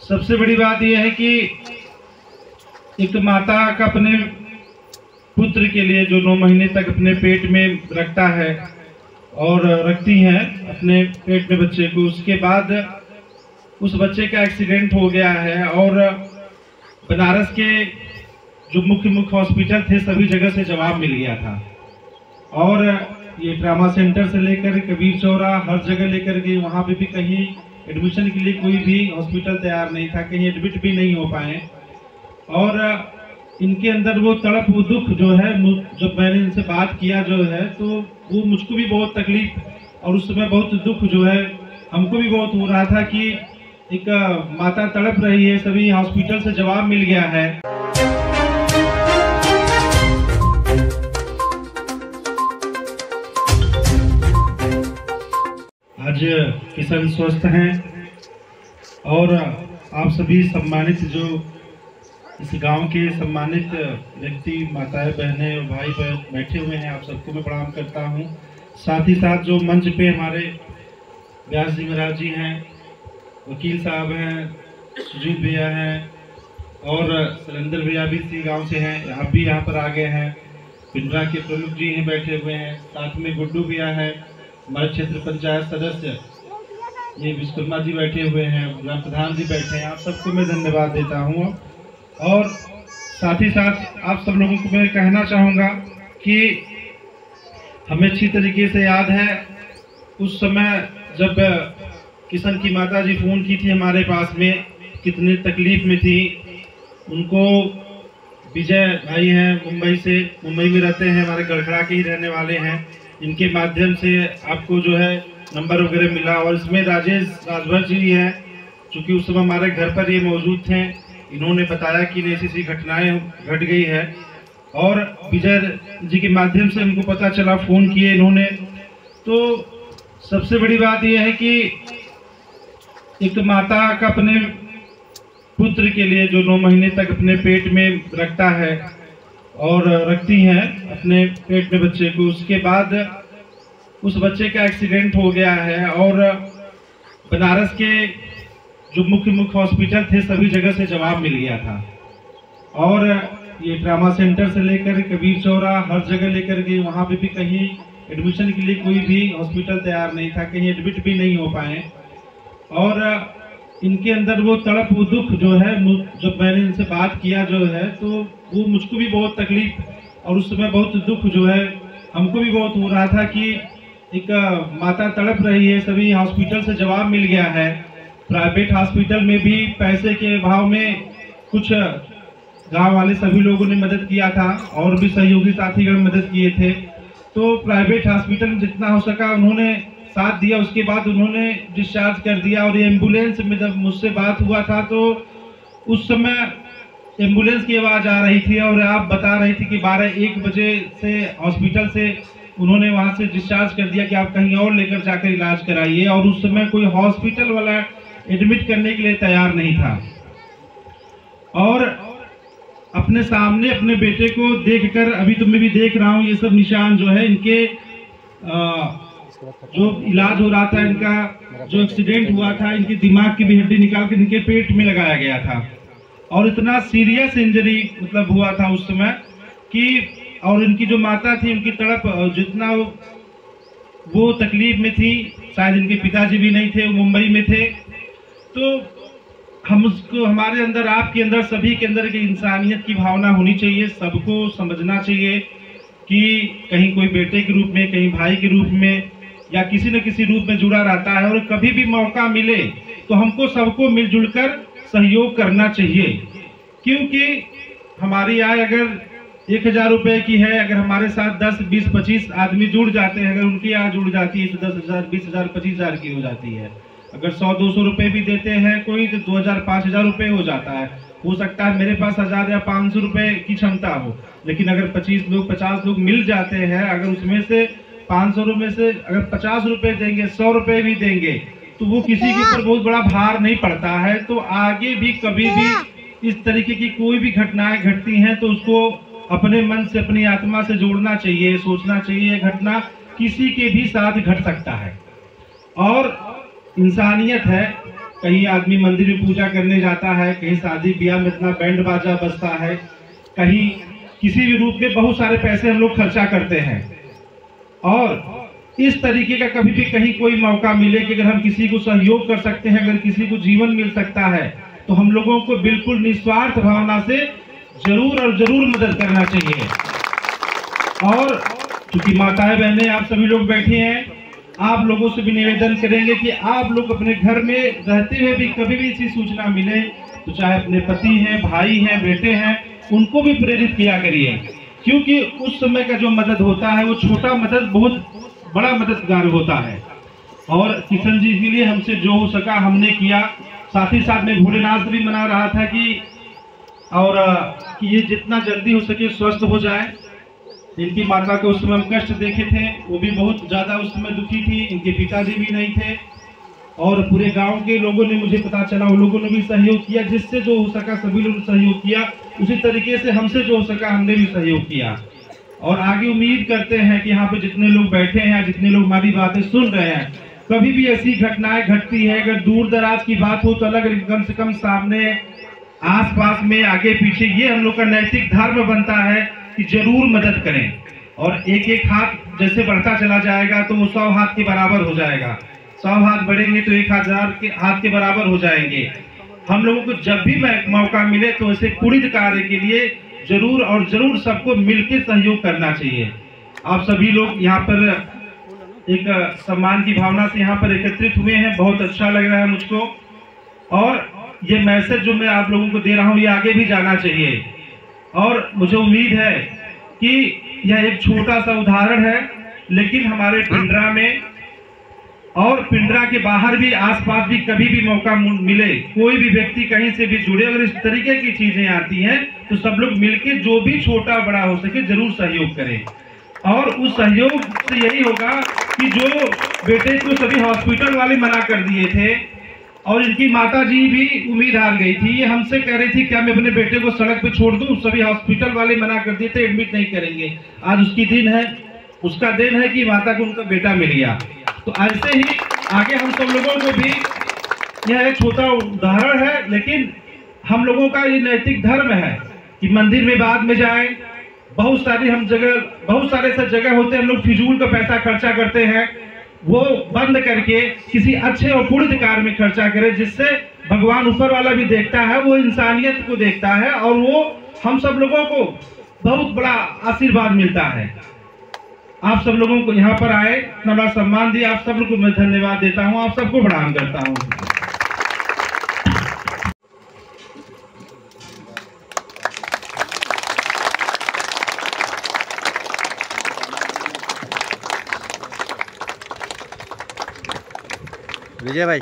सबसे बड़ी बात यह है कि एक माता का अपने पुत्र के लिए जो 9 महीने तक अपने पेट में रखता है और रखती हैं अपने पेट में बच्चे को, उसके बाद उस बच्चे का एक्सीडेंट हो गया है और बनारस के जो मुख्य हॉस्पिटल थे सभी जगह से जवाब मिल गया था और ये ट्रामा सेंटर से लेकर कबीर चौरा हर जगह लेकर गए, वहाँ पे भी कहीं एडमिशन के लिए कोई भी हॉस्पिटल तैयार नहीं था, कहीं एडमिट भी नहीं हो पाए और इनके अंदर वो तड़प वो दुख जो है, जब मैंने इनसे बात किया जो है तो वो मुझको भी बहुत तकलीफ और उस समय बहुत दुख जो है हमको भी बहुत हो रहा था कि एक माता तड़प रही है, सभी हॉस्पिटल से जवाब मिल गया है। आज किशन स्वस्थ हैं और आप सभी सम्मानित जो इस गांव के सम्मानित व्यक्ति माताएं बहनें और भाई बहन बैठे हुए हैं, आप सबको मैं प्रणाम करता हूं। साथ ही साथ जो मंच पे हमारे व्यास जी महाराज जी हैं, वकील साहब हैं, सुजीत भैया हैं और सलेंदर भैया भी इसी गांव से हैं, आप भी यहाँ पर आ गए हैं। पिंडरा के प्रमुख जी हैं बैठे हुए हैं, साथ में गुड्डू भैया है, हमारे क्षेत्र पंचायत सदस्य ये विश्वकर्मा जी बैठे हुए हैं, ग्राम प्रधान जी बैठे हैं, आप सबको मैं धन्यवाद देता हूँ। और साथ ही साथ आप सब लोगों को मैं कहना चाहूँगा कि हमें अच्छी तरीके से याद है उस समय जब किशन की माता जी फ़ोन की थी हमारे पास में, कितनी तकलीफ में थी। उनको विजय भाई हैं मुंबई में रहते हैं, हमारे गड़खड़ा के ही रहने वाले हैं, इनके माध्यम से आपको जो है नंबर वगैरह मिला और इसमें राजेश राजभर जी हैं, चूँकि उस समय हमारे घर पर ये मौजूद थे, इन्होंने बताया कि ऐसी घटनाएं घट गई है और विजय जी के माध्यम से हमको पता चला, फ़ोन किए इन्होंने। तो सबसे बड़ी बात यह है कि एक माता का अपने पुत्र के लिए जो 9 महीने तक अपने पेट में रखता है और रखती हैं अपने पेट में बच्चे को, उसके बाद उस बच्चे का एक्सीडेंट हो गया है और बनारस के जो मुख्य हॉस्पिटल थे सभी जगह से जवाब मिल गया था और ये ट्रामा सेंटर से लेकर कबीर चौरा हर जगह लेकर गए, वहाँ पे भी कहीं एडमिशन के लिए कोई भी हॉस्पिटल तैयार नहीं था, कहीं एडमिट भी नहीं हो पाए और इनके अंदर वो तड़प वो दुख जो है, जब मैंने इनसे बात किया जो है तो वो मुझको भी बहुत तकलीफ और उस समय बहुत दुख जो है हमको भी बहुत हो रहा था कि एक माता तड़प रही है, सभी हॉस्पिटल से जवाब मिल गया है। प्राइवेट हॉस्पिटल में भी पैसे के अभाव में कुछ गांव वाले सभी लोगों ने मदद किया था और भी सहयोगी साथीगण मदद किए थे, तो प्राइवेट हॉस्पिटल में जितना हो सका उन्होंने साथ दिया। उसके बाद उन्होंने डिस्चार्ज कर दिया और एम्बुलेंस में जब मुझसे बात हुआ था तो उस समय एम्बुलेंस की आवाज़ आ रही थी और आप बता रही थी कि 12-1 बजे से हॉस्पिटल से उन्होंने वहाँ से डिस्चार्ज कर दिया कि आप कहीं और लेकर जाकर इलाज कराइए और उस समय कोई हॉस्पिटल वाला एडमिट करने के लिए तैयार नहीं था और अपने सामने अपने बेटे को देखकर अभी तो मैं भी देख रहा हूँ, ये सब निशान जो है इनके जो इलाज हो रहा था, इनका जो एक्सीडेंट हुआ था, इनकी दिमाग की भी हड्डी निकाल कर इनके पेट में लगाया गया था और इतना सीरियस इंजरी मतलब हुआ था उस समय कि और इनकी जो माता थी उनकी तड़प जितना वो तकलीफ में थी, शायद इनके पिताजी भी नहीं थे, वो मुंबई में थे। तो हम उसको हमारे अंदर आपके अंदर सभी के अंदर की इंसानियत की भावना होनी चाहिए, सबको समझना चाहिए कि कहीं कोई बेटे के रूप में, कहीं भाई के रूप में या किसी न किसी रूप में जुड़ा रहता है और कभी भी मौका मिले तो हमको सबको मिलजुल कर सहयोग करना चाहिए, क्योंकि हमारी आय अगर 1000 रुपए की है, अगर हमारे साथ 10, 20, 25 आदमी जुड़ जाते हैं, अगर उनकी आय जुड़ जाती है तो 10,000, 20,000, 25,000 की हो जाती है। अगर 100-200 रुपए भी देते हैं कोई तो 2,000, 5,000 रुपए हो जाता है। हो सकता है मेरे पास 1000 या 500 रुपए की क्षमता हो, लेकिन अगर 25 लोग 50 लोग मिल जाते हैं, अगर उसमें से 500 रुपए से अगर 50 रुपए देंगे, 100 रुपए भी देंगे तो वो किसी के ऊपर बहुत बड़ा भार नहीं पड़ता है। तो आगे भी कभी भी इस तरीके की कोई भी घटनाएं घटती हैं तो उसको अपने मन से, अपनी आत्मा से जोड़ना चाहिए, सोचना चाहिए ये घटना किसी के भी साथ घट सकता है और इंसानियत है कहीं आदमी मंदिर में पूजा करने जाता है, कहीं शादी ब्याह में इतना बैंड बाजा बजता है, कहीं किसी भी रूप में बहुत सारे पैसे हम लोग खर्चा करते हैं। और इस तरीके का कभी भी कहीं कोई मौका मिले कि अगर हम किसी को सहयोग कर सकते हैं, अगर किसी को जीवन मिल सकता है, तो हम लोगों को बिल्कुल निस्वार्थ भावना से जरूर और जरूर मदद करना चाहिए। और क्योंकि माताएं बहनें आप सभी लोग बैठे हैं, आप लोगों से भी निवेदन करेंगे कि आप लोग अपने घर में रहते हुए भी कभी भी ऐसी सूचना मिले तो चाहे अपने पति हैं, भाई हैं, बेटे हैं, उनको भी प्रेरित किया करिए, क्योंकि उस समय का जो मदद होता है वो छोटा मदद बहुत बड़ा मददगार होता है। और किशन जी के लिए हमसे जो हो सका हमने किया। साथ ही साथ में भोलेनाथ भी मना रहा था कि ये जितना जल्दी हो सके स्वस्थ हो जाए। इनकी माता को उस समय हम कष्ट देखे थे, वो भी बहुत ज्यादा उस समय दुखी थी, इनके पिताजी भी नहीं थे और पूरे गांव के लोगों ने, मुझे पता चला, उन लोगों ने भी सहयोग किया, जिससे जो हो सका सभी लोग सहयोग किया। उसी तरीके से हमसे जो हो सका हमने भी सहयोग किया। और आगे उम्मीद करते हैं कि यहाँ पे जितने लोग बैठे हैं, जितने लोग हमारी बातें सुन रहे हैं, कभी भी ऐसी घटनाएं घटती है, अगर दूर दराज की बात हो तो अलग, कम से कम सामने आसपास में आगे पीछे, ये हम लोग का नैतिक धर्म बनता है कि जरूर मदद करें। और एक एक हाथ जैसे बढ़ता चला जाएगा तो वो 100 हाथ के बराबर हो जाएगा, 100 हाथ बढ़ेंगे तो 1000 के हाथ के बराबर हो जाएंगे। हम लोगों को जब भी मौका मिले तो ऐसे पुण्य कार्य के लिए जरूर और जरूर सबको मिलकर सहयोग करना चाहिए। आप सभी लोग यहाँ पर एक सम्मान की भावना से यहाँ पर एकत्रित हुए हैं, बहुत अच्छा लग रहा है मुझको। और ये मैसेज जो मैं आप लोगों को दे रहा हूँ ये आगे भी जाना चाहिए। और मुझे उम्मीद है कि यह एक छोटा सा उदाहरण है, लेकिन हमारे पिंडरा में और पिंडरा के बाहर भी, आसपास भी कभी भी मौका मिले, कोई भी व्यक्ति कहीं से भी जुड़े, अगर इस तरीके की चीजें आती हैं तो सब लोग मिलकर जो भी छोटा बड़ा हो सके जरूर सहयोग करें। और उस सहयोग से यही होगा कि जो बेटे को सभी हॉस्पिटल वाले मना कर दिए थे और इनकी माता जी भी उम्मीद हार गई थी, ये हमसे कह रही थी क्या मैं अपने बेटे को सड़क पे छोड़ दूं, सभी हॉस्पिटल वाले मना कर दिए थे, एडमिट नहीं करेंगे। आज उसकी दिन है, उसका दिन है कि माता को उनका बेटा मिल गया। तो ऐसे ही आगे हम सब लोगों को भी, यह एक छोटा उदाहरण है, लेकिन हम लोगों का ये नैतिक धर्म है कि मंदिर में बाद में जाएं। बहुत सारी हम जगह, बहुत सारे ऐसे जगह होते हैं हम लोग फिजूल का पैसा खर्चा करते हैं, वो बंद करके किसी अच्छे और पुण्य कार्य में खर्चा करें, जिससे भगवान ऊपर वाला भी देखता है, वो इंसानियत को देखता है और वो हम सब लोगों को बहुत बड़ा आशीर्वाद मिलता है। आप सब लोगों को यहाँ पर आए, इतना बड़ा सम्मान दिया, आप सब लोगों को मैं धन्यवाद देता हूँ, आप सबको प्रणाम करता हूँ। विजय भाई,